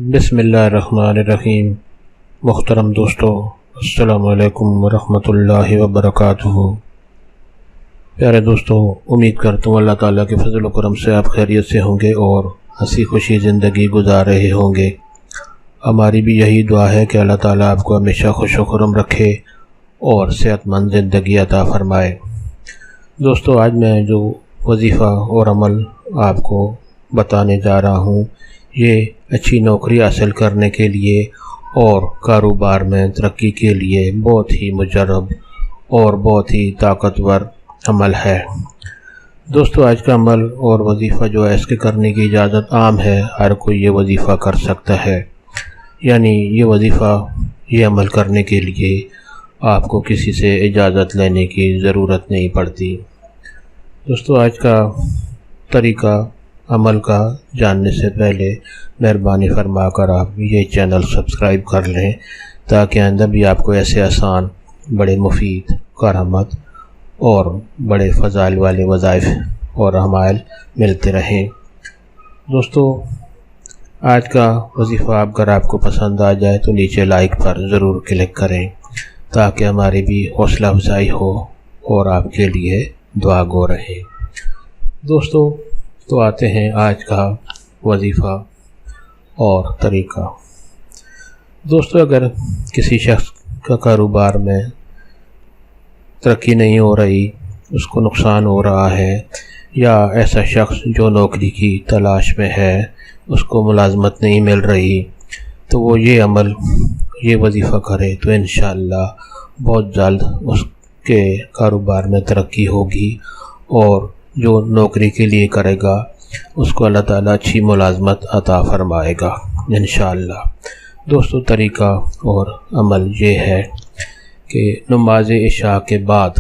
बिस्मिल्लाहिर्रहमानिर्रहीम। मुहतरम दोस्तों, अस्सलामु अलैकुम वरहमतुल्लाहि वबरकातुहू। प्यारे दोस्तों, उम्मीद करता हूँ अल्लाह ताला के फजल व करम से आप खैरियत से होंगे और हंसी खुशी ज़िंदगी गुजार रहे होंगे। हमारी भी यही दुआ है कि अल्लाह ताला आपको हमेशा खुश व खुर्रम रखे और सेहतमंद ज़िंदगी अता फ़रमाए। दोस्तों, आज मैं जो वजीफ़ा और अमल आपको बताने जा रहा हूँ, ये अच्छी नौकरी हासिल करने के लिए और कारोबार में तरक्की के लिए बहुत ही मुजर्रब और बहुत ही ताकतवर अमल है। दोस्तों, आज का अमल और वजीफ़ा जो है इसके करने की इजाज़त आम है, हर कोई ये वजीफ़ा कर सकता है। यानी ये वजीफ़ा, ये अमल करने के लिए आपको किसी से इजाज़त लेने की ज़रूरत नहीं पड़ती। दोस्तों, आज का तरीका अमल का जानने से पहले मेहरबानी फरमा कर आप ये चैनल सब्सक्राइब कर लें, ताकि आइंदा भी आपको ऐसे आसान, बड़े मुफीद, करामत और बड़े फ़ज़ाइल वाले वज़ाइफ और अमाल मिलते रहें। दोस्तों, आज का वजीफ़ा अगर आपको पसंद आ जाए तो नीचे लाइक पर ज़रूर क्लिक करें, ताकि हमारी भी हौसला अफजाई हो और आपके लिए दुआ गो रहे। दोस्तों, तो आते हैं आज का वजीफ़ा और तरीका। दोस्तों, अगर किसी शख्स का कारोबार में तरक्की नहीं हो रही, उसको नुकसान हो रहा है, या ऐसा शख्स जो नौकरी की तलाश में है, उसको मुलाजमत नहीं मिल रही, तो वो ये अमल, ये वजीफ़ा करे तो इंशाअल्लाह बहुत जल्द उसके कारोबार में तरक्की होगी और जो नौकरी के लिए करेगा उसको अल्लाह ताला अच्छी मुलाजमत अता फ़रमाएगा इंशाअल्लाह। दोस्तों, तरीका और अमल ये है कि नमाज इशा के बाद,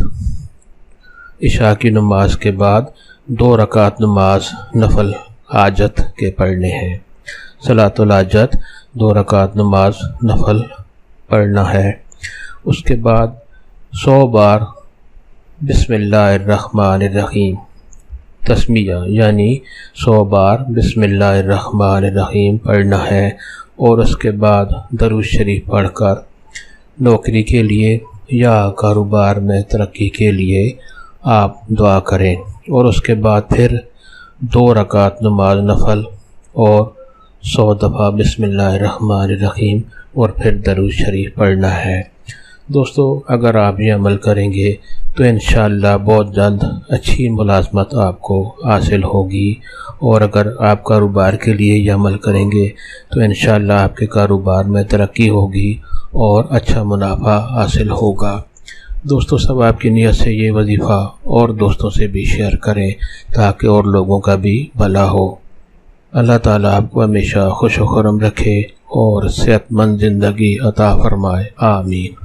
इशा की नमाज के बाद 2 रकात नमाज नफल हाजत के पढ़ने हैं। सलातुल हाजत 2 रकात नमाज नफल पढ़ना है। उसके बाद 100 बार बिस्मिल्लाहिर्रहमानिर्रहीम तस्मीया, यानी 100 बार बिस्मिल्लाहिर्रहमानिर्रहीम पढ़ना है। और उसके बाद दरूद शरीफ पढ़कर नौकरी के लिए या कारोबार में तरक्की के लिए आप दुआ करें। और उसके बाद फिर 2 रकात नमाज नफल और 100 दफ़ा बिस्मिल्लाहिर्रहमानिर्रहीम और फिर दरूद शरीफ पढ़ना है। दोस्तों, अगर आप ये अमल करेंगे तो इंशाअल्लाह बहुत जल्द अच्छी मुलाजमत आपको हासिल होगी। और अगर आप कारोबार के लिए ये अमल करेंगे तो इंशाअल्लाह आपके कारोबार में तरक्की होगी और अच्छा मुनाफा हासिल होगा। दोस्तों, सब आपकी नीयत से ये वजीफ़ा और दोस्तों से भी शेयर करें, ताकि और लोगों का भी भला हो। अल्लाह ताला आपको हमेशा खुश व खुर्रम रखे और सेहतमंद ज़िंदगी अता फ़रमाए। आमीन।